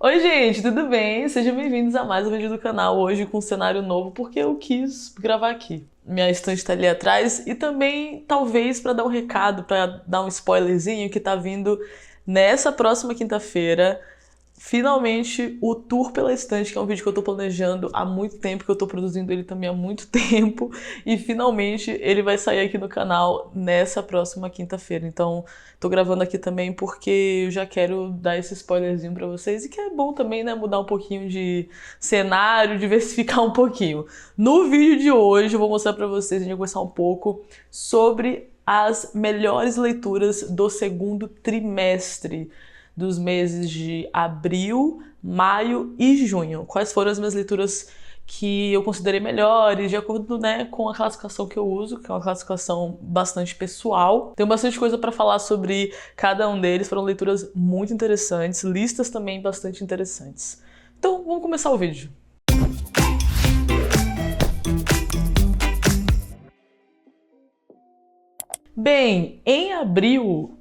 Oi gente, tudo bem? Sejam bem-vindos a mais um vídeo do canal, hoje com um cenário novo, porque eu quis gravar aqui. Minha estante tá ali atrás e também, talvez, para dar um recado, para dar um spoilerzinho que tá vindo nessa próxima quinta-feira, finalmente o Tour pela Estante, que é um vídeo que eu tô planejando há muito tempo, que eu tô produzindo ele também há muito tempo, e finalmente ele vai sair aqui no canal nessa próxima quinta-feira. Então, tô gravando aqui também porque eu já quero dar esse spoilerzinho pra vocês, e que é bom também, né, mudar um pouquinho de cenário, diversificar um pouquinho. No vídeo de hoje eu vou mostrar pra vocês, a gente vai conversar um pouco sobre as melhores leituras do segundo trimestre, dos meses de abril, maio e junho. Quais foram as minhas leituras que eu considerei melhores, de acordo, né, com a classificação que eu uso, que é uma classificação bastante pessoal. Tenho bastante coisa para falar sobre cada um deles, foram leituras muito interessantes, listas também bastante interessantes. Então, vamos começar o vídeo. Bem, em abril...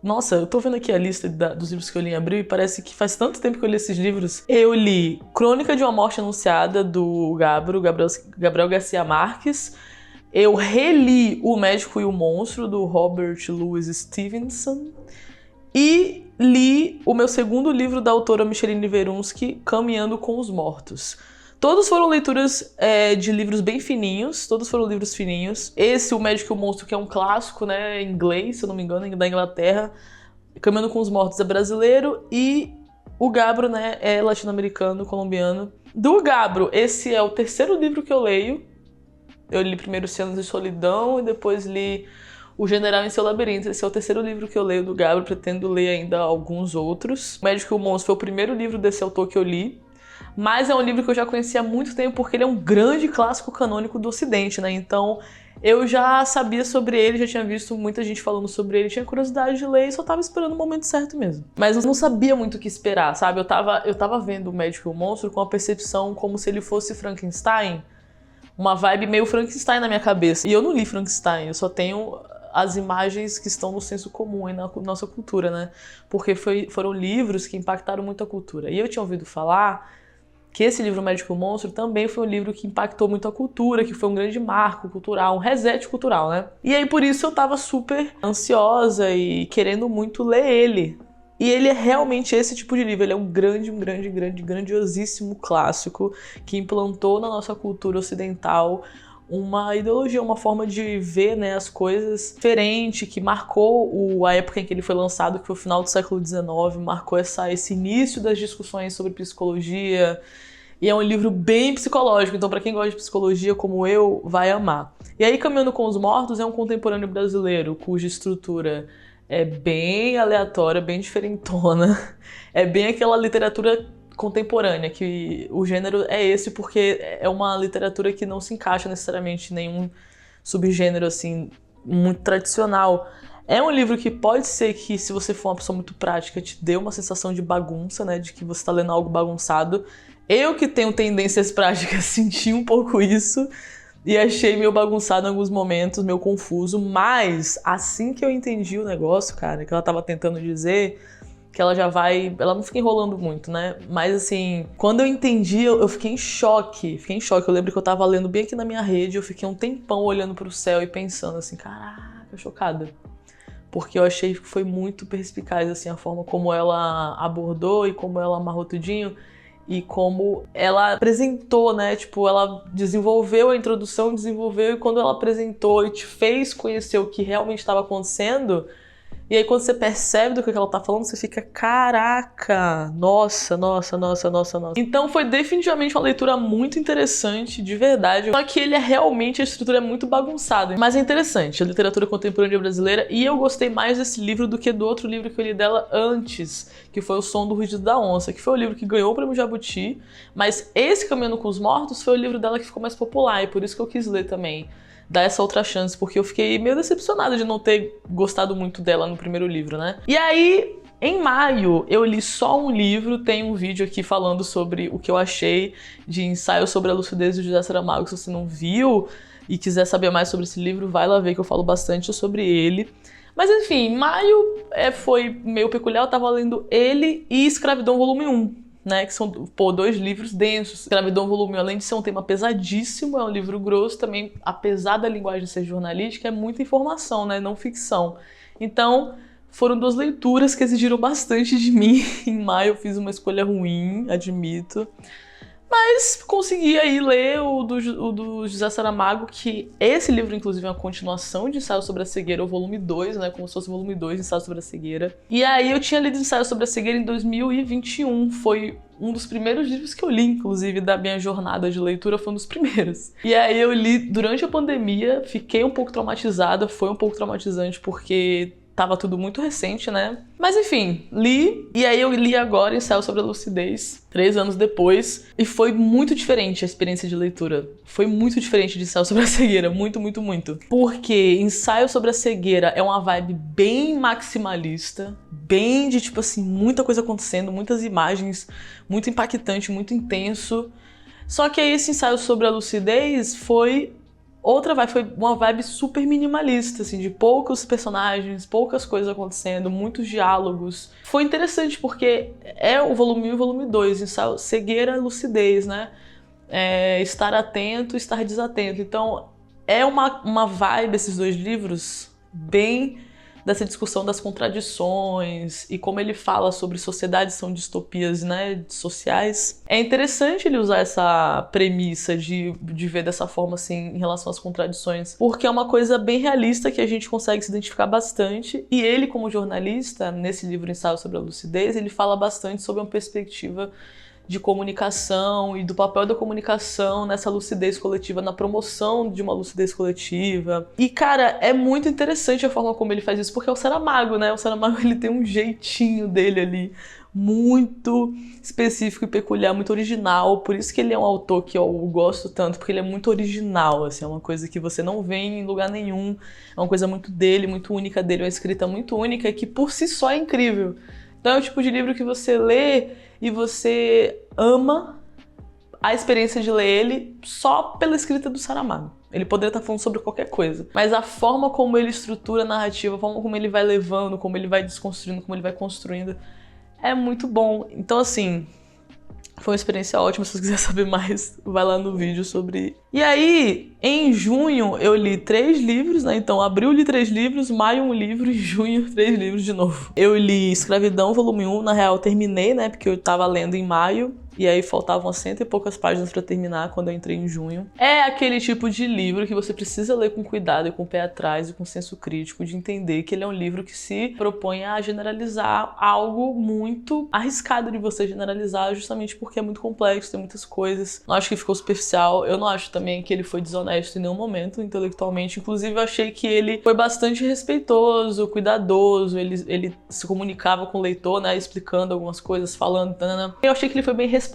Nossa, eu tô vendo aqui a lista dos livros que eu li em abril e parece que faz tanto tempo que eu li esses livros. Eu li Crônica de uma Morte Anunciada, do Gabriel Garcia Marques. Eu reli O Médico e o Monstro, do Robert Louis Stevenson. E li o meu segundo livro da autora Micheline Verunsky, Caminhando com os Mortos. Todos foram leituras de livros bem fininhos, todos foram livros fininhos. Esse, O Médico e o Monstro, que é um clássico, né, em inglês, se eu não me engano, da Inglaterra. Caminhando com os Mortos é brasileiro. E o Gabro, né, é latino-americano, colombiano. Do Gabro, esse é o terceiro livro que eu leio. Eu li primeiro Oceanos de Solidão e depois li O General em Seu Labirinto. Esse é o terceiro livro que eu leio do Gabro, pretendo ler ainda alguns outros. O Médico e o Monstro foi o primeiro livro desse autor que eu li. Mas é um livro que eu já conhecia há muito tempo, porque ele é um grande clássico canônico do Ocidente, né? Então eu já sabia sobre ele, já tinha visto muita gente falando sobre ele, tinha curiosidade de ler e só tava esperando o momento certo mesmo. Mas eu não sabia muito o que esperar, sabe? Eu tava vendo O Médico e o Monstro com a percepção como se ele fosse Frankenstein, uma vibe meio Frankenstein na minha cabeça. E eu não li Frankenstein, eu só tenho as imagens que estão no senso comum e na nossa cultura, né? Porque foram livros que impactaram muito a cultura. E eu tinha ouvido falar que esse livro, O Médico e o Monstro, também foi um livro que impactou muito a cultura, que foi um grande marco cultural, um reset cultural, né? E aí, por isso, eu tava super ansiosa e querendo muito ler ele. E ele é realmente esse tipo de livro, ele é um grandiosíssimo clássico que implantou na nossa cultura ocidental uma ideologia, uma forma de ver, né, as coisas diferente, que marcou a época em que ele foi lançado, que foi o final do século XIX, marcou esse início das discussões sobre psicologia, e é um livro bem psicológico, então para quem gosta de psicologia como eu, vai amar. E aí, Caminhando com os Mortos é um contemporâneo brasileiro, cuja estrutura é bem aleatória, bem diferentona, é bem aquela literatura contemporânea, que o gênero é esse porque é uma literatura que não se encaixa necessariamente em nenhum subgênero assim muito tradicional. É um livro que pode ser que, se você for uma pessoa muito prática, te dê uma sensação de bagunça, né, de que você está lendo algo bagunçado. Eu, que tenho tendências práticas, senti um pouco isso e achei meio bagunçado em alguns momentos, meio confuso, mas assim que eu entendi o negócio, cara, que ela estava tentando dizer, que ela não fica enrolando muito, né? Mas assim, quando eu entendi, eu fiquei em choque. Eu lembro que eu tava lendo bem aqui na minha rede, eu fiquei um tempão olhando pro céu e pensando assim, caraca, chocada. Porque eu achei que foi muito perspicaz, assim, a forma como ela abordou e como ela amarrou tudinho. E como ela apresentou, né? Tipo, ela desenvolveu a introdução, e quando ela apresentou e te fez conhecer o que realmente estava acontecendo... E aí quando você percebe do que ela tá falando, você fica, caraca, nossa. Então foi definitivamente uma leitura muito interessante, de verdade. Só que ele realmente, a estrutura é muito bagunçada. Mas é interessante, a literatura contemporânea brasileira, e eu gostei mais desse livro do que do outro livro que eu li dela antes, que foi O Som do Rugido da Onça, que foi o livro que ganhou o Prêmio Jabuti, mas esse Caminhando com os Mortos foi o livro dela que ficou mais popular, e por isso que eu quis ler também. Dar essa outra chance, porque eu fiquei meio decepcionada de não ter gostado muito dela no primeiro livro, né? E aí, em maio, eu li só um livro, tem um vídeo aqui falando sobre o que eu achei de Ensaio sobre a Lucidez do José Saramago. Se você não viu e quiser saber mais sobre esse livro, vai lá ver que eu falo bastante sobre ele. Mas enfim, maio foi meio peculiar, eu tava lendo ele e Escravidão Volume 1, né, que são, pô, 2 livros densos. Escravidão Volume 1, além de ser um tema pesadíssimo, é um livro grosso também, apesar da linguagem ser jornalística, é muita informação, né, não ficção. Então, foram 2 leituras que exigiram bastante de mim. Em maio eu fiz uma escolha ruim, admito. Mas consegui aí ler o do José Saramago, que esse livro, inclusive, é uma continuação de Ensaio sobre a Cegueira, o volume 2, né? Como se fosse o volume 2 de Ensaio sobre a Cegueira. E aí eu tinha lido Ensaio sobre a Cegueira em 2021. Foi um dos primeiros livros que eu li, inclusive, da minha jornada de leitura, foi um dos primeiros. E aí eu li durante a pandemia, fiquei um pouco traumatizada, foi um pouco traumatizante porque tava tudo muito recente, né? Mas enfim, li. E aí eu li agora Ensaio sobre a Lucidez, 3 anos depois. E foi muito diferente a experiência de leitura. Foi muito diferente de Ensaio sobre a Cegueira. Muito, muito, muito. Porque Ensaio sobre a Cegueira é uma vibe bem maximalista. Bem de, tipo assim, muita coisa acontecendo, muitas imagens, muito impactante, muito intenso. Só que aí esse Ensaio sobre a Lucidez foi outra vibe, foi uma vibe super minimalista, assim, de poucos personagens, poucas coisas acontecendo, muitos diálogos. Foi interessante porque é o volume 1 e o volume 2, Ensaio, cegueira, lucidez, né? Estar atento, estar desatento. Então, é uma vibe, esses 2 livros, bem dessa discussão das contradições e como ele fala sobre sociedades são distopias, né, sociais. É interessante ele usar essa premissa de ver dessa forma, assim, em relação às contradições, porque é uma coisa bem realista que a gente consegue se identificar bastante. E ele, como jornalista, nesse livro Ensaio sobre a Lucidez, ele fala bastante sobre uma perspectiva de comunicação e do papel da comunicação nessa lucidez coletiva, na promoção de uma lucidez coletiva. E, cara, é muito interessante a forma como ele faz isso, porque é o Saramago, né? O Saramago, ele tem um jeitinho dele ali, muito específico e peculiar, muito original. Por isso que ele é um autor que eu gosto tanto, porque ele é muito original, assim, é uma coisa que você não vê em lugar nenhum, é uma coisa muito dele, muito única dele, uma escrita muito única que por si só é incrível. Então é o tipo de livro que você lê e você ama a experiência de ler ele só pela escrita do Saramago. Ele poderia estar falando sobre qualquer coisa, mas a forma como ele estrutura a narrativa, a forma como ele vai levando, como ele vai desconstruindo, como ele vai construindo, é muito bom. Então, assim, foi uma experiência ótima. Se você quiser saber mais, vai lá no vídeo sobre... E aí, em junho, eu li 3 livros, né? Então, abril li 3 livros, maio 1 livro e junho 3 livros de novo. Eu li Escravidão, volume 1. Na real, eu terminei, né? Porque eu tava lendo em maio. E aí faltavam 100 e poucas páginas pra terminar quando eu entrei em junho. É aquele tipo de livro que você precisa ler com cuidado e com o pé atrás e com senso crítico, de entender que ele é um livro que se propõe a generalizar algo muito arriscado de você generalizar, justamente porque é muito complexo, tem muitas coisas. Não acho que ficou superficial. Eu não acho também que ele foi desonesto em nenhum momento intelectualmente. Inclusive, eu achei que ele foi bastante respeitoso, cuidadoso. Ele se comunicava com o leitor, né, explicando algumas coisas, falando... Tanana. Eu achei que ele foi bem responsável,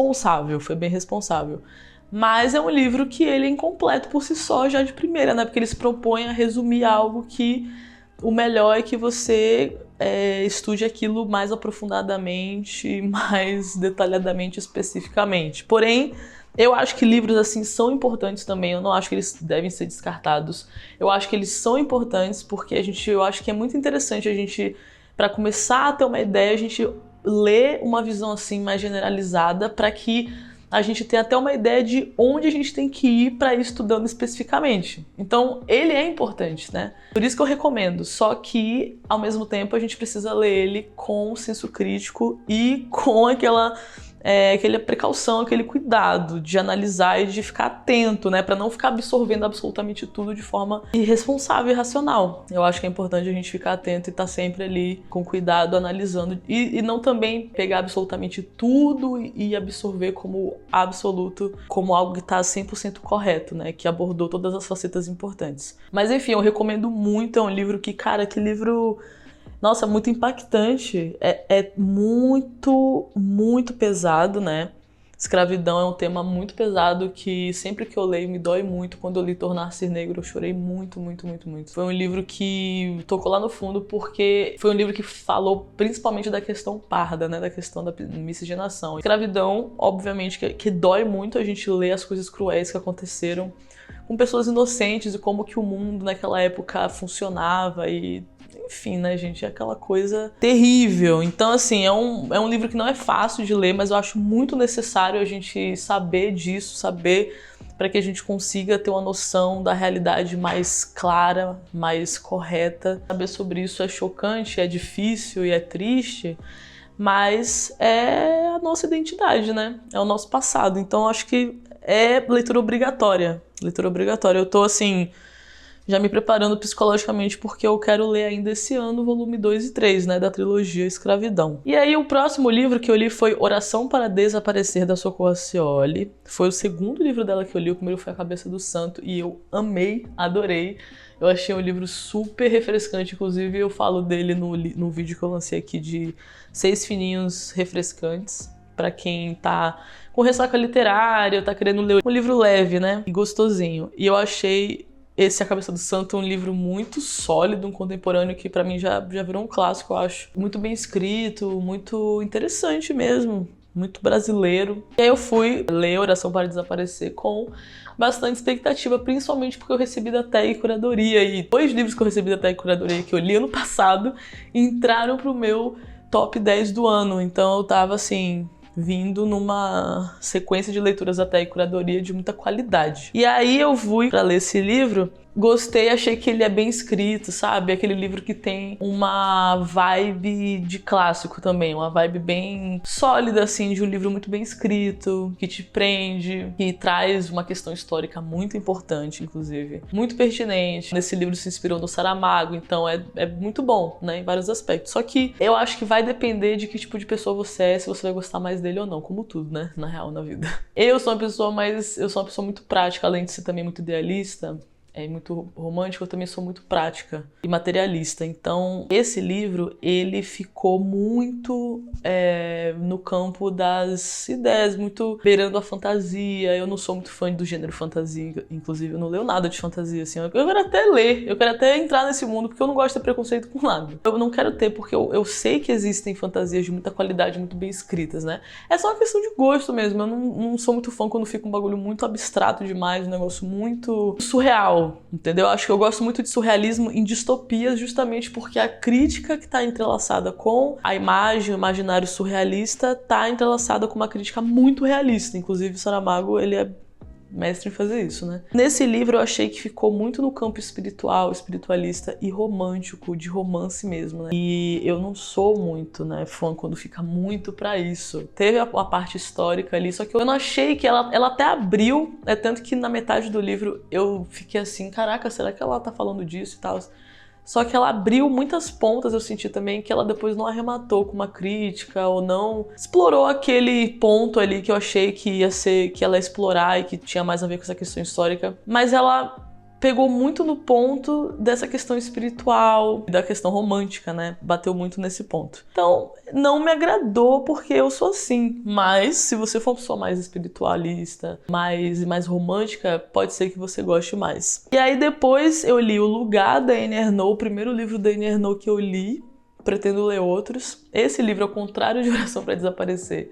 Mas é um livro que ele é incompleto por si só, já de primeira, né? Porque ele se propõe a resumir algo que o melhor é que você estude aquilo mais aprofundadamente, mais detalhadamente, especificamente. Porém, eu acho que livros assim são importantes também, eu não acho que eles devem ser descartados. Eu acho que eles são importantes porque eu acho que é muito interessante a gente, para começar a ter uma ideia, a gente ler uma visão assim mais generalizada para que a gente tenha até uma ideia de onde a gente tem que ir para ir estudando especificamente. Então, ele é importante, né? Por isso que eu recomendo, só que, ao mesmo tempo, a gente precisa ler ele com senso crítico e com aquela precaução, aquele cuidado de analisar e de ficar atento, né? Para não ficar absorvendo absolutamente tudo de forma irresponsável e irracional. Eu acho que é importante a gente ficar atento e estar sempre ali com cuidado, analisando e não também pegar absolutamente tudo e absorver como absoluto, como algo que está 100% correto, né? Que abordou todas as facetas importantes. Mas enfim, eu recomendo muito, é um livro que, cara, que livro... Nossa, muito impactante, é muito, muito pesado, né? Escravidão é um tema muito pesado que sempre que eu leio me dói muito. Quando eu li Tornar-se Negro eu chorei muito, muito, muito, muito. Foi um livro que tocou lá no fundo porque foi um livro que falou principalmente da questão parda, né? Da questão da miscigenação. Escravidão, obviamente, que dói muito a gente ler as coisas cruéis que aconteceram com pessoas inocentes e como que o mundo naquela época funcionava e... enfim, né, gente, é aquela coisa terrível. Então, assim, é um livro que não é fácil de ler, mas eu acho muito necessário a gente saber disso, saber para que a gente consiga ter uma noção da realidade mais clara, mais correta. Saber sobre isso é chocante, é difícil e é triste, mas é a nossa identidade, né? É o nosso passado. Então, acho que é leitura obrigatória. Leitura obrigatória. Eu tô, assim, já me preparando psicologicamente porque eu quero ler ainda esse ano o volume 2 e 3, né, da trilogia Escravidão. E aí o próximo livro que eu li foi Oração para Desaparecer, da Socorro Acioli. Foi o segundo livro dela que eu li, o primeiro foi A Cabeça do Santo e eu amei, adorei. Eu achei um livro super refrescante, inclusive eu falo dele no vídeo que eu lancei aqui de 6 fininhos refrescantes, para quem tá com ressaca literária, tá querendo ler um livro leve, né, e gostosinho. E eu achei esse A Cabeça do Santo é um livro muito sólido, um contemporâneo que pra mim já virou um clássico, eu acho. Muito bem escrito, muito interessante mesmo, muito brasileiro. E aí eu fui ler Oração para Desaparecer com bastante expectativa, principalmente porque eu recebi da TEG Curadoria. E 2 livros que eu recebi da TEG Curadoria que eu li ano passado entraram pro meu top 10 do ano. Então eu tava assim, vindo numa sequência de leituras até e curadoria de muita qualidade. E aí eu fui para ler esse livro, gostei, achei que ele é bem escrito, sabe? Aquele livro que tem uma vibe de clássico também, uma vibe bem sólida, assim, de um livro muito bem escrito, que te prende, que traz uma questão histórica muito importante, inclusive, muito pertinente. Nesse livro se inspirou no Saramago, então é muito bom, né, em vários aspectos. Só que eu acho que vai depender de que tipo de pessoa você é, se você vai gostar mais dele ou não, como tudo, né, na real, na vida. Eu sou uma pessoa muito prática, além de ser também muito idealista, muito romântico, eu também sou muito prática e materialista. Então, esse livro, ele ficou muito no campo das ideias, muito beirando a fantasia. Eu não sou muito fã do gênero fantasia, inclusive eu não leio nada de fantasia, assim. Eu quero até ler, eu quero até entrar nesse mundo, porque eu não gosto de ter preconceito com nada. Eu não quero ter, porque eu sei que existem fantasias de muita qualidade, muito bem escritas, né? É só uma questão de gosto mesmo. Eu não sou muito fã quando fica um bagulho muito abstrato demais, um negócio muito surreal. Entendeu? Acho que eu gosto muito de surrealismo em distopias justamente porque a crítica que está entrelaçada com a imagem, o imaginário surrealista, está entrelaçada com uma crítica muito realista. Inclusive, o Saramago, ele é mestre em fazer isso, né? Nesse livro eu achei que ficou muito no campo espiritual, espiritualista e romântico, de romance mesmo, né? E eu não sou muito, né, fã quando fica muito pra isso. Teve a parte histórica ali, só que eu não achei que ela até abriu, tanto que na metade do livro eu fiquei assim, caraca, será que ela tá falando disso e tal? Só que ela abriu muitas pontas, eu senti também que ela depois não arrematou com uma crítica ou não explorou aquele ponto ali que eu achei que ia ser, que ela ia explorar e que tinha mais a ver com essa questão histórica. Mas ela pegou muito no ponto dessa questão espiritual, da questão romântica, né? Bateu muito nesse ponto. Então, não me agradou porque eu sou assim. Mas, se você for uma pessoa mais espiritualista, mais romântica, pode ser que você goste mais. E aí depois eu li O Lugar, da Annie Ernaux, o primeiro livro da Annie Ernaux que eu li. Pretendo ler outros. Esse livro, ao contrário de Oração para Desaparecer,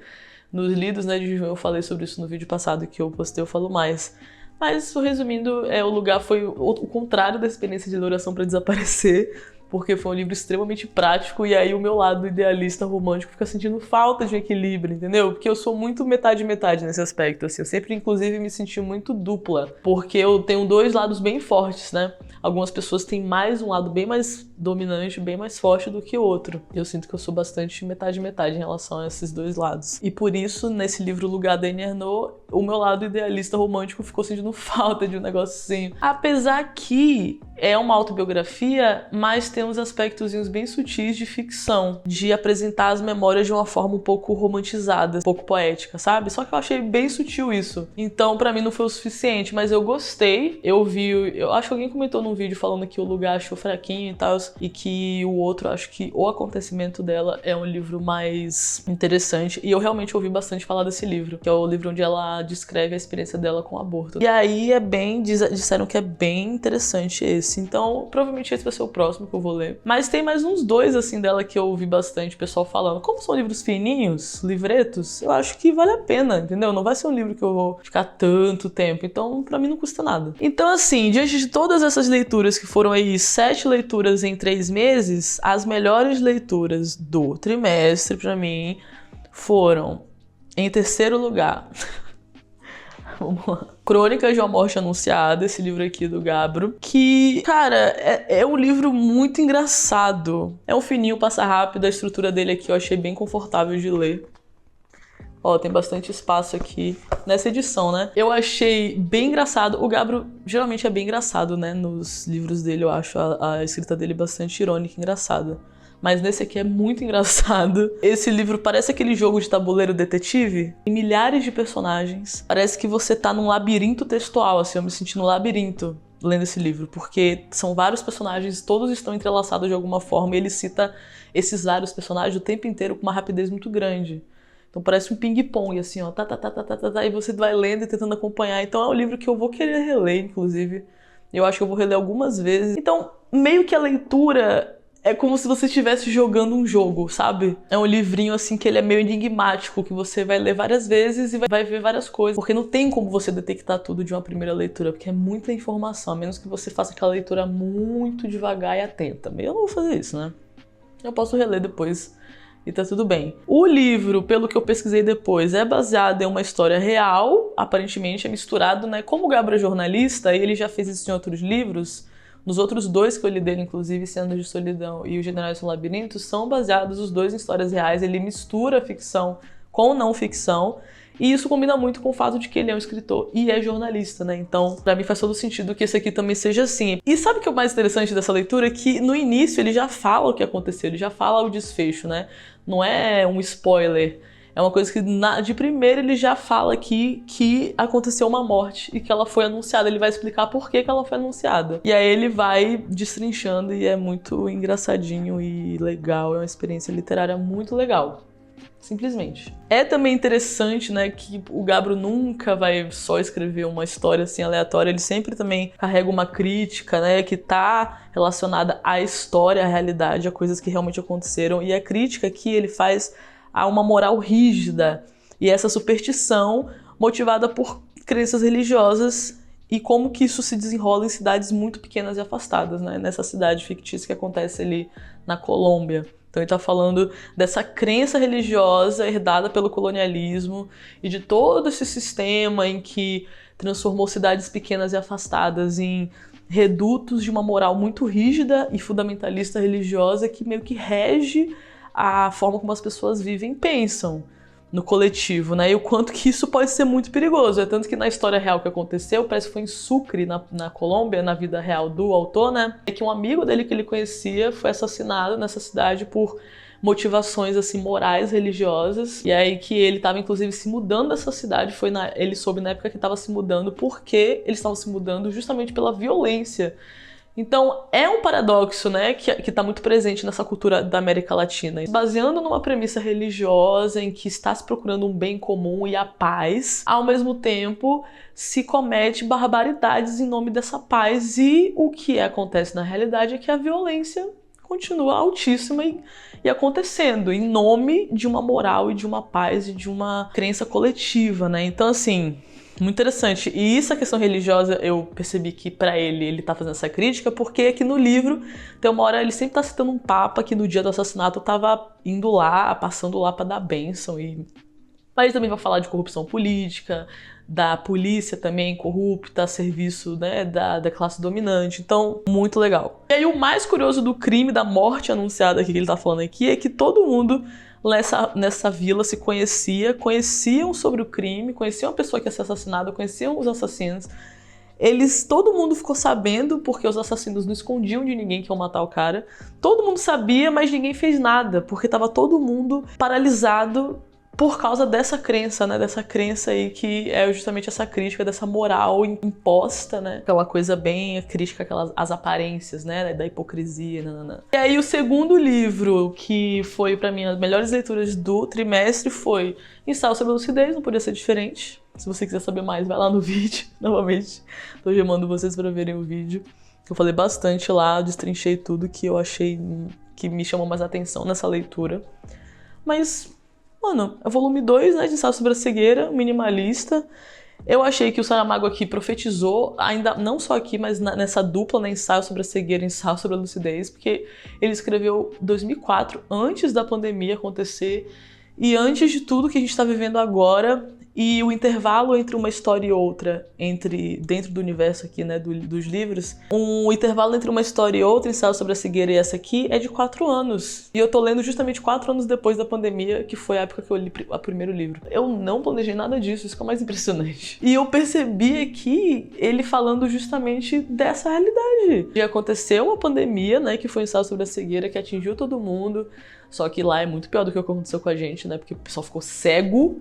nos lidos, né, de João, eu falei sobre isso no vídeo passado que eu postei, eu falo mais. Mas, resumindo, O Lugar foi o contrário da experiência de Oração para Desaparecer, porque foi um livro extremamente prático e aí o meu lado idealista romântico fica sentindo falta de equilíbrio, entendeu? Porque eu sou muito metade-metade nesse aspecto, assim. Eu sempre, inclusive, me senti muito dupla, porque eu tenho 2 lados bem fortes, né? Algumas pessoas têm mais um lado bem mais dominante, bem mais forte do que o outro. Eu sinto que eu sou bastante metade-metade em relação a esses 2 lados. E por isso, nesse livro Lugar, da Annie Ernaux, o meu lado idealista romântico ficou sentindo falta de um negócio assim. Apesar que é uma autobiografia, mas tem uns aspectozinhos bem sutis de ficção, de apresentar as memórias de uma forma um pouco romantizada, um pouco poética, sabe? Só que eu achei bem sutil isso. Então, pra mim não foi o suficiente, mas eu gostei. Eu acho que alguém comentou num vídeo falando que O Lugar achou fraquinho e tal, e que o outro, acho que O Acontecimento dela é um livro mais interessante. E eu realmente ouvi bastante falar desse livro, que é o livro onde ela descreve a experiência dela com o aborto. E aí disseram que é bem interessante esse. Então, provavelmente esse vai ser o próximo que eu vou ler. Mas tem mais uns 2, assim, dela que eu ouvi bastante o pessoal falando. Como são livros fininhos, livretos, eu acho que vale a pena, entendeu? Não vai ser um livro que eu vou ficar tanto tempo, então pra mim não custa nada. Então, assim, diante de todas essas leituras, que foram aí 7 leituras em 3 meses, as melhores leituras do trimestre pra mim foram, em terceiro lugar... Vamos lá. Crônicas de uma Morte Anunciada, esse livro aqui do Gabro, que, cara, é um livro muito engraçado. É um fininho, passa rápido, a estrutura dele aqui eu achei bem confortável de ler. Ó, tem bastante espaço aqui nessa edição, né? Eu achei bem engraçado. O Gabro geralmente é bem engraçado, né? Nos livros dele, eu acho a escrita dele bastante irônica e engraçada. Mas nesse aqui é muito engraçado. Esse livro parece aquele jogo de tabuleiro detetive. Tem milhares de personagens. Parece que você tá num labirinto textual, assim. Eu me senti no labirinto lendo esse livro. Porque são vários personagens, todos estão entrelaçados de alguma forma. E ele cita esses vários personagens o tempo inteiro com uma rapidez muito grande. Então parece um ping-pong, assim, ó. E você vai lendo e tentando acompanhar. Então é um livro que eu vou querer reler, inclusive. Eu acho que eu vou reler algumas vezes. Então, meio que a leitura... é como se você estivesse jogando um jogo, sabe? É um livrinho, assim, que ele é meio enigmático, que você vai ler várias vezes e vai ver várias coisas. Porque não tem como você detectar tudo de uma primeira leitura, porque é muita informação, a menos que você faça aquela leitura muito devagar e atenta. Eu não vou fazer isso, né? Eu posso reler depois e tá tudo bem. O livro, pelo que eu pesquisei depois, é baseado em uma história real, aparentemente é misturado, né? Como o Gabro é jornalista, e ele já fez isso em outros livros... Nos outros 2 que eu li dele, inclusive, Cenas de Solidão e Os Generais do Labirinto, são baseados os 2 em histórias reais. Ele mistura ficção com não ficção. E isso combina muito com o fato de que ele é um escritor e é jornalista, né? Então, pra mim faz todo sentido que esse aqui também seja assim. E sabe o que é o mais interessante dessa leitura? Que no início ele já fala o que aconteceu, ele já fala o desfecho, né? Não é um spoiler. É uma coisa que de primeiro ele já fala aqui que aconteceu uma morte e que ela foi anunciada. Ele vai explicar por que ela foi anunciada. E aí ele vai destrinchando e é muito engraçadinho e legal. É uma experiência literária muito legal. Simplesmente. É também interessante, né, que o Gabro nunca vai só escrever uma história assim aleatória. Ele sempre também carrega uma crítica, né, que tá relacionada à história, à realidade, a coisas que realmente aconteceram. E a crítica que ele faz... há uma moral rígida e essa superstição motivada por crenças religiosas e como que isso se desenrola em cidades muito pequenas e afastadas, né? Nessa cidade fictícia que acontece ali na Colômbia. Então ele está falando dessa crença religiosa herdada pelo colonialismo e de todo esse sistema em que transformou cidades pequenas e afastadas em redutos de uma moral muito rígida e fundamentalista religiosa que meio que rege a forma como as pessoas vivem e pensam no coletivo, né? E o quanto que isso pode ser muito perigoso. É tanto que na história real que aconteceu, parece que foi em Sucre, na Colômbia, na vida real do autor, né? É que um amigo dele que ele conhecia foi assassinado nessa cidade por motivações, assim, morais, religiosas. E aí que ele estava, inclusive, se mudando dessa cidade. Ele soube na época que estava se mudando, porque eles estavam se mudando justamente pela violência. Então, é um paradoxo, né, que tá muito presente nessa cultura da América Latina. Baseando numa premissa religiosa em que está se procurando um bem comum e a paz, ao mesmo tempo se comete barbaridades em nome dessa paz e o que acontece na realidade é que a violência continua altíssima e acontecendo em nome de uma moral e de uma paz e de uma crença coletiva, né? Então, assim... muito interessante. E isso, a questão religiosa, eu percebi que pra ele tá fazendo essa crítica, porque aqui no livro tem uma hora, ele sempre tá citando um papa que no dia do assassinato tava indo lá, passando lá pra dar bênção. Mas ele também vai falar de corrupção política, da polícia também corrupta, a serviço, né, da classe dominante. Então, muito legal. E aí o mais curioso do crime, da morte anunciada aqui que ele tá falando aqui, é que todo mundo nessa vila se conheciam sobre o crime, conheciam a pessoa que ia ser assassinada, conheciam os assassinos. Todo mundo ficou sabendo, porque os assassinos não escondiam de ninguém que iam matar o cara. Todo mundo sabia, mas ninguém fez nada, porque tava todo mundo paralisado por causa dessa crença, né? Dessa crença aí que é justamente essa crítica dessa moral imposta, né? Aquela coisa bem crítica às aparências, né? Da hipocrisia, nanana. E aí o segundo livro, que foi pra mim as melhores leituras do trimestre, foi Ensaio sobre a Lucidez, não podia ser diferente. Se você quiser saber mais, vai lá no vídeo, novamente. Tô chamando vocês pra verem o vídeo. Eu falei bastante lá, destrinchei tudo que eu achei que me chamou mais atenção nessa leitura. Mas, mano, é o volume 2, né, de Ensaio sobre a Cegueira, minimalista. Eu achei que o Saramago aqui profetizou, ainda não só aqui, mas nessa dupla, né, Ensaio sobre a Cegueira e Ensaio sobre a Lucidez, porque ele escreveu em 2004, antes da pandemia acontecer, e antes de tudo que a gente está vivendo agora, e o intervalo entre uma história e outra, dentro do universo aqui, né, dos livros, o intervalo entre uma história e outra, Ensaio sobre a Cegueira e essa aqui, é de 4 anos. E eu tô lendo justamente 4 anos depois da pandemia, que foi a época que eu li o primeiro livro. Eu não planejei nada disso, isso que é o mais impressionante. E eu percebi aqui ele falando justamente dessa realidade. E aconteceu uma pandemia, né, que foi o Ensaio sobre a Cegueira, que atingiu todo mundo, só que lá é muito pior do que o que aconteceu com a gente, né, porque o pessoal ficou cego.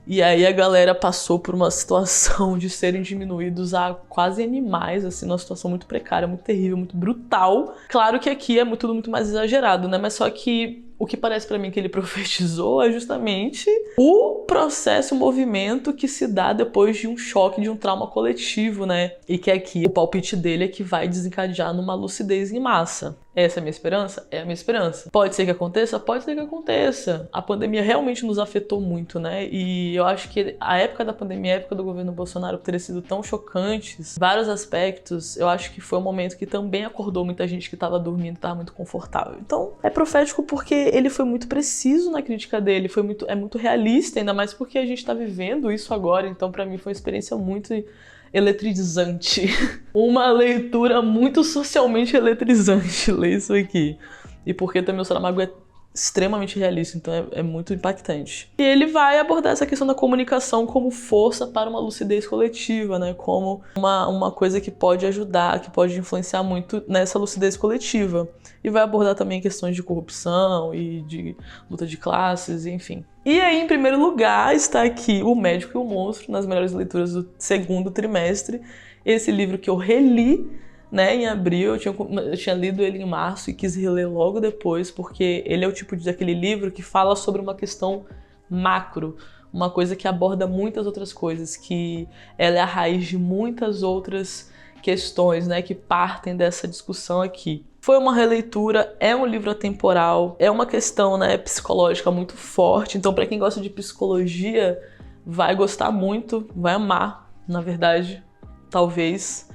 E aí a galera passou por uma situação de serem diminuídos a quase animais, assim, numa situação muito precária, muito terrível, muito brutal. Claro que aqui é tudo muito mais exagerado, né? Mas só que o que parece pra mim que ele profetizou é justamente o processo, o movimento que se dá depois de um choque, de um trauma coletivo, né? E que aqui o palpite dele é que vai desencadear numa lucidez em massa. Essa é a minha esperança? É a minha esperança. Pode ser que aconteça? Pode ser que aconteça. A pandemia realmente nos afetou muito, né? E eu acho que a época da pandemia, a época do governo Bolsonaro, por ter sido tão chocantes, vários aspectos, eu acho que foi um momento que também acordou muita gente que estava dormindo, estava muito confortável. Então, é profético porque ele foi muito preciso na crítica dele, é muito realista, ainda mais porque a gente está vivendo isso agora. Então, para mim, foi uma experiência muito eletrizante. Uma leitura muito socialmente eletrizante ler isso aqui. E porque também o Saramago é extremamente realista, então é muito impactante. E ele vai abordar essa questão da comunicação como força para uma lucidez coletiva, né? Como uma coisa que pode ajudar, que pode influenciar muito nessa lucidez coletiva. E vai abordar também questões de corrupção e de luta de classes, enfim. E aí, em primeiro lugar, está aqui O Médico e o Monstro, nas melhores leituras do segundo trimestre. Esse livro que eu reli, né, em abril, eu tinha lido ele em março e quis reler logo depois, porque ele é o tipo daquele livro que fala sobre uma questão macro, uma coisa que aborda muitas outras coisas, que ela é a raiz de muitas outras questões, né, que partem dessa discussão aqui. Foi uma releitura, é um livro atemporal, é uma questão, né, psicológica muito forte, então para quem gosta de psicologia vai gostar muito, vai amar, na verdade, talvez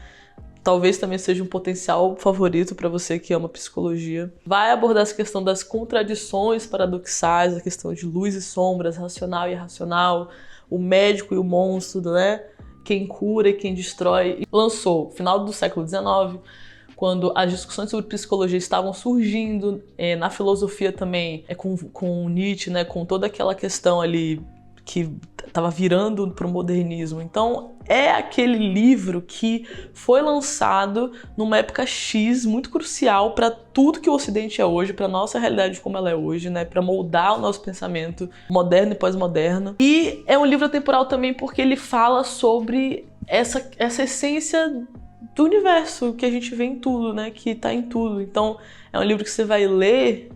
também seja um potencial favorito para você que ama psicologia. Vai abordar essa questão das contradições paradoxais, a questão de luz e sombras, racional e irracional, o médico e o monstro, né? Quem cura e quem destrói. Lançou no final do século XIX, quando as discussões sobre psicologia estavam surgindo, na filosofia também, com Nietzsche, né? Com toda aquela questão ali que estava virando para o modernismo. Então, é aquele livro que foi lançado numa época X muito crucial para tudo que o Ocidente é hoje, para nossa realidade como ela é hoje, né? Para moldar o nosso pensamento moderno e pós-moderno. E é um livro atemporal também porque ele fala sobre essa essência do universo que a gente vê em tudo, né? Que está em tudo. Então, é um livro que você vai ler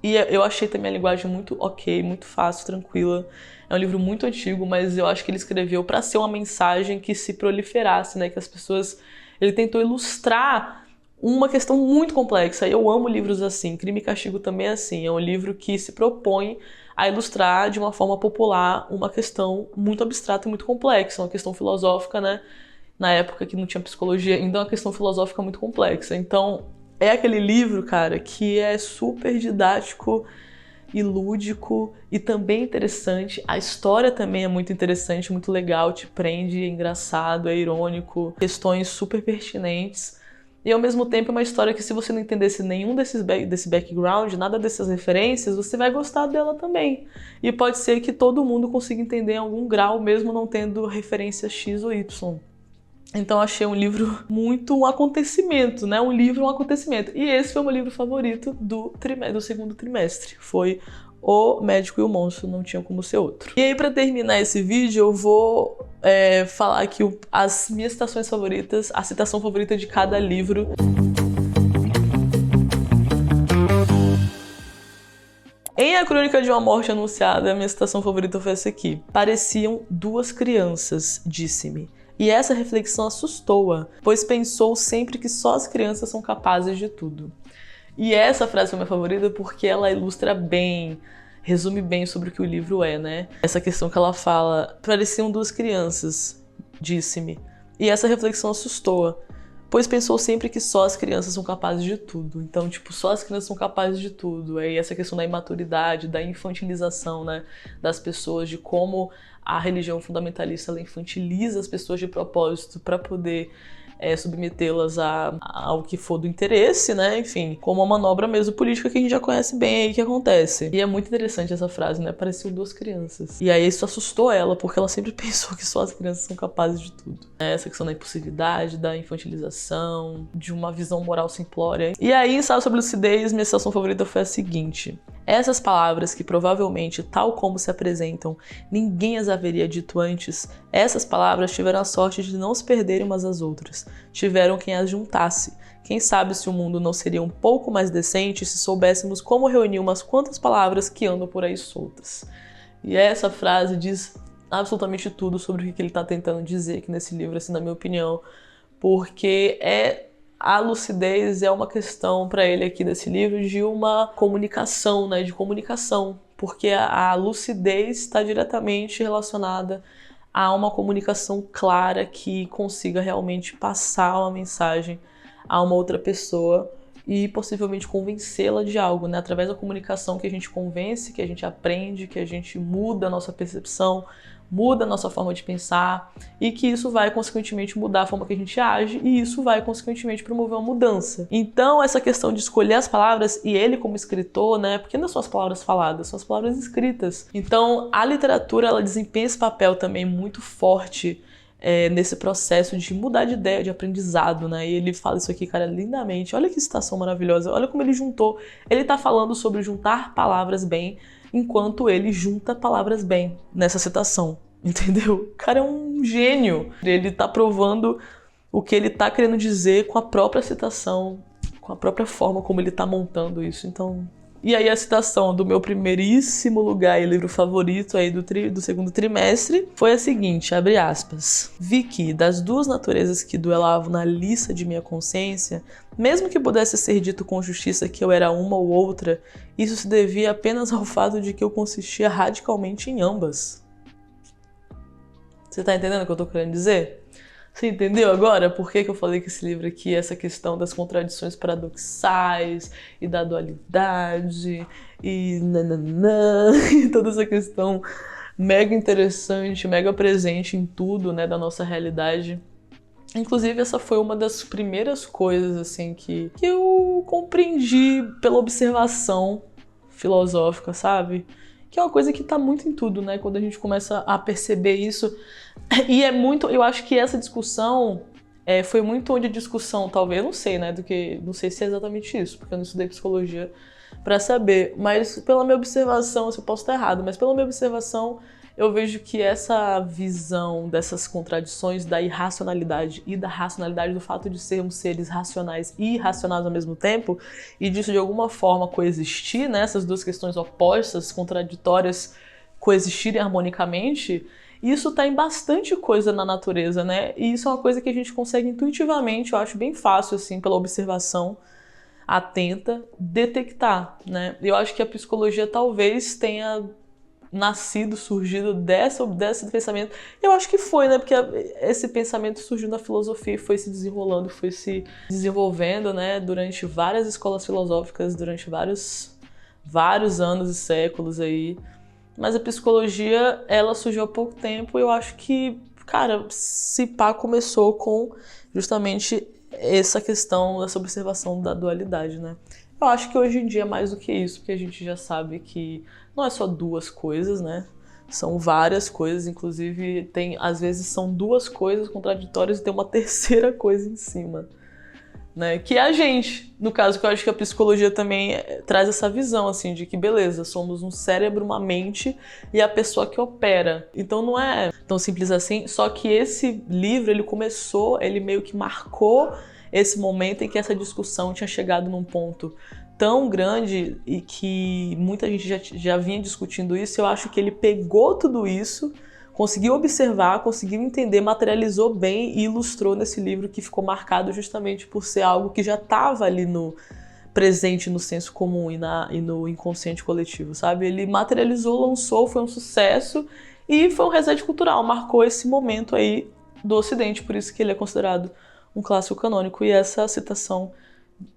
e eu achei também a linguagem muito ok, muito fácil, tranquila. É um livro muito antigo, mas eu acho que ele escreveu para ser uma mensagem que se proliferasse, né? Que as pessoas... Ele tentou ilustrar uma questão muito complexa. Eu amo livros assim. Crime e Castigo também é assim. É um livro que se propõe a ilustrar de uma forma popular uma questão muito abstrata e muito complexa. Uma questão filosófica, né? Na época que não tinha psicologia, ainda é uma questão filosófica muito complexa. Então, é aquele livro, cara, que é super didático e lúdico e também interessante. A história também é muito interessante, muito legal, te prende, é engraçado, é irônico, questões super pertinentes. E ao mesmo tempo é uma história que, se você não entendesse nenhum desse background, nada dessas referências, você vai gostar dela também. E pode ser que todo mundo consiga entender em algum grau, mesmo não tendo referência X ou Y. Então achei um livro muito um acontecimento, né? Um livro, um acontecimento. E esse foi o meu livro favorito do segundo trimestre. Foi O Médico e o Monstro, não tinha como ser outro. E aí, pra terminar esse vídeo, eu vou falar aqui as minhas citações favoritas, a citação favorita de cada livro. Em A Crônica de uma Morte Anunciada, a minha citação favorita foi essa aqui. Pareciam duas crianças, disse-me. E essa reflexão assustou-a, pois pensou sempre que só as crianças são capazes de tudo. E essa frase foi minha favorita porque ela ilustra bem, resume bem sobre o que o livro é, né? Essa questão que ela fala, pareciam duas crianças, disse-me. E essa reflexão assustou-a, pois pensou sempre que só as crianças são capazes de tudo. Então, tipo, só as crianças são capazes de tudo. Aí essa questão da imaturidade, da infantilização, né, das pessoas, de como a religião fundamentalista ela infantiliza as pessoas de propósito para poder submetê-las ao que for do interesse, né? Enfim, como uma manobra mesmo política que a gente já conhece bem aí que acontece. E é muito interessante essa frase, né? Pareciam duas crianças. E aí isso assustou ela, porque ela sempre pensou que só as crianças são capazes de tudo. Essa questão da impulsividade, da infantilização, de uma visão moral simplória. E aí, em Ensaio sobre Lucidez, minha citação favorita foi a seguinte: essas palavras que provavelmente, tal como se apresentam, ninguém as haveria dito antes, essas palavras tiveram a sorte de não se perderem umas às outras. Tiveram quem as juntasse. Quem sabe se o mundo não seria um pouco mais decente se soubéssemos como reunir umas quantas palavras que andam por aí soltas. E essa frase diz absolutamente tudo sobre o que ele está tentando dizer aqui nesse livro, assim, na minha opinião, porque a lucidez é uma questão para ele aqui desse livro de uma comunicação, né, de comunicação, porque a lucidez está diretamente relacionada a uma comunicação clara que consiga realmente passar uma mensagem a uma outra pessoa e possivelmente convencê-la de algo, né? Através da comunicação que a gente convence, que a gente aprende, que a gente muda a nossa percepção, muda a nossa forma de pensar e que isso vai, consequentemente, mudar a forma que a gente age e isso vai, consequentemente, promover uma mudança. Então, essa questão de escolher as palavras, e ele como escritor, né, porque não são as palavras faladas, são as palavras escritas. Então, a literatura, ela desempenha esse papel também muito forte nesse processo de mudar de ideia, de aprendizado, né? E ele fala isso aqui, cara, lindamente. Olha que citação maravilhosa, olha como ele juntou. Ele tá falando sobre juntar palavras bem, enquanto ele junta palavras bem nessa citação, entendeu? O cara é um gênio. Ele tá provando o que ele tá querendo dizer com a própria citação, com a própria forma como ele tá montando isso. Então, e aí a citação do meu primeiríssimo lugar e livro favorito aí do segundo trimestre foi a seguinte, abre aspas: vi que, das duas naturezas que duelavam na liça de minha consciência, mesmo que pudesse ser dito com justiça que eu era uma ou outra, isso se devia apenas ao fato de que eu consistia radicalmente em ambas. Você tá entendendo o que eu tô querendo dizer? Você entendeu agora por que eu falei que esse livro aqui, essa questão das contradições paradoxais e da dualidade e nananã, e toda essa questão mega interessante, mega presente em tudo, né, da nossa realidade. Inclusive, essa foi uma das primeiras coisas assim que eu compreendi pela observação filosófica, sabe? Que é uma coisa que tá muito em tudo, né? Quando a gente começa a perceber isso. E é muito... Eu acho que essa discussão foi muito onde a discussão, talvez, não sei, né? Não sei se é exatamente isso, porque eu não estudei psicologia pra saber. Mas pela minha observação, se eu posso estar errado, mas pela minha observação, eu vejo que essa visão dessas contradições da irracionalidade e da racionalidade, do fato de sermos seres racionais e irracionais ao mesmo tempo, e disso de alguma forma coexistir, né, essas duas questões opostas, contraditórias, coexistirem harmonicamente, isso tá em bastante coisa na natureza, né? E isso é uma coisa que a gente consegue intuitivamente, eu acho bem fácil, assim, pela observação atenta, detectar, né? Eu acho que a psicologia talvez tenha surgido desse pensamento. Eu acho que foi, né? Porque esse pensamento surgiu na filosofia e foi se desenrolando, foi se desenvolvendo, né? Durante várias escolas filosóficas, durante vários anos e séculos aí. Mas a psicologia, ela surgiu há pouco tempo e eu acho que, cara, se pá, começou com justamente essa questão, essa observação da dualidade, né? Eu acho que hoje em dia é mais do que isso, porque a gente já sabe que não é só duas coisas, né? São várias coisas, inclusive às vezes são duas coisas contraditórias e tem uma terceira coisa em cima, né? Que é a gente. No caso, que eu acho que a psicologia também traz essa visão, assim, de que beleza, somos um cérebro, uma mente e a pessoa que opera. Então não é tão simples assim, só que esse livro, ele meio que marcou esse momento em que essa discussão tinha chegado num ponto tão grande e que muita gente já vinha discutindo isso. Eu acho que ele pegou tudo isso, conseguiu observar, conseguiu entender, materializou bem e ilustrou nesse livro que ficou marcado justamente por ser algo que já estava ali no presente no senso comum e no inconsciente coletivo, sabe? Ele materializou, lançou, foi um sucesso e foi um reset cultural, marcou esse momento aí do Ocidente, por isso que ele é considerado um clássico canônico. E essa citação,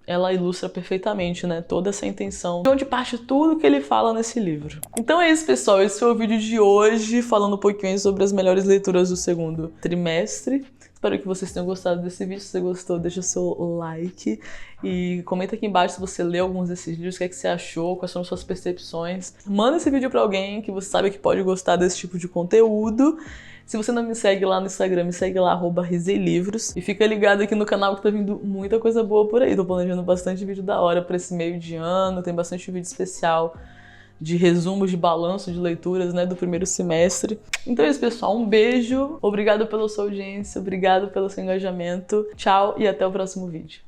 ela ilustra perfeitamente, né, toda essa intenção, de onde parte tudo que ele fala nesse livro. Então é isso, pessoal, esse foi o vídeo de hoje, falando um pouquinho sobre as melhores leituras do segundo trimestre. Espero que vocês tenham gostado desse vídeo. Se você gostou, deixa seu like e comenta aqui embaixo se você leu alguns desses livros, o que é que você achou, quais são suas percepções. Manda esse vídeo pra alguém que você sabe que pode gostar desse tipo de conteúdo. Se você não me segue lá no Instagram, me segue lá, @riseilivros. E fica ligado aqui no canal que tá vindo muita coisa boa por aí. Tô planejando bastante vídeo da hora pra esse meio de ano, tem bastante vídeo especial de resumos de balanço de leituras, né, do primeiro semestre. Então é isso, pessoal. Um beijo, obrigado pela sua audiência, obrigado pelo seu engajamento. Tchau e até o próximo vídeo.